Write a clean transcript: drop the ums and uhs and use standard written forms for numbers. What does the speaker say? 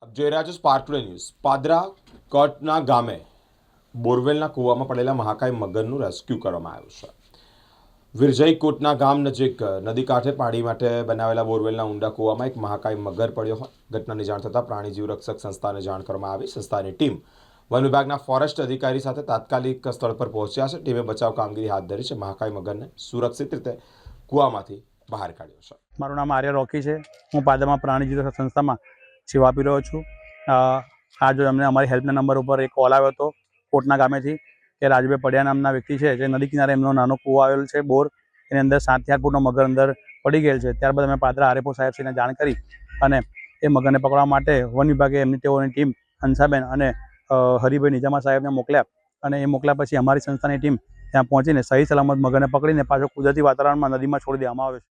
આપ જોઈ રહ્યા છો સ્પાર્ક ટુડે ન્યૂઝ। પાદરા કટના ગામે બોરવેલના કૂવામાં પડેલા મહાકાય મગરનું રેસ્ક્યુ કરવામાં આવ્યું છે। વિરજય કોટના ગામ નજીક નદી કાંઠે પાણી માટે બનાવેલા બોરવેલના ઊંડા કૂવામાં એક મહાકાય મગર પડ્યો હોય। ઘટનાની જાણ થતાં પ્રાણી જીવ રક્ષક સંસ્થાને જાણ કરવામાં આવી। સંસ્થાની ટીમ વન વિભાગના ફોરેસ્ટ અધિકારી સાથે તાત્કાલિક સ્થળ પર પહોંચ્યા છે। ટીમે બચાવ કામગીરી હાથ ધરી છે। મહાકાય મગરને સુરક્ષિત રીતે કૂવામાંથી બહાર કાઢ્યો છે। મારું નામ આર્ય રોકી છે। હું પાદરમાં પ્રાણી જીવ રક્ષક સંસ્થામાં સેવા આપી રહ્યો છું। આજ અમને અમારી હેલ્પના નંબર ઉપર એક કોલ આવ્યો હતો કોટના ગામેથી કે રાજભાઈ પડિયા નામના વ્યક્તિ છે જે નદી કિનારે એમનો નાનો કૂવો આવેલ છે બોર, એની અંદર 7 થી 8 ફૂટનો મગર અંદર પડી ગયેલ છે। ત્યારબાદ અમે પાદરા આરએફઓ સાહેબશ્રીને જાણ કરી અને એ મગરને પકડવા માટે વન વિભાગે તેઓની ટીમ હંસાબેન અને હરિભાઈ નિજામા સાહેબને મોકલ્યા અને એ મોકલ્યા પછી અમારી સંસ્થાની ટીમ ત્યાં પહોંચીને સહી સલામત મગરને પકડીને પાછો કુદરતી વાતાવરણમાં નદીમાં છોડી દેવામાં આવ્યો છે।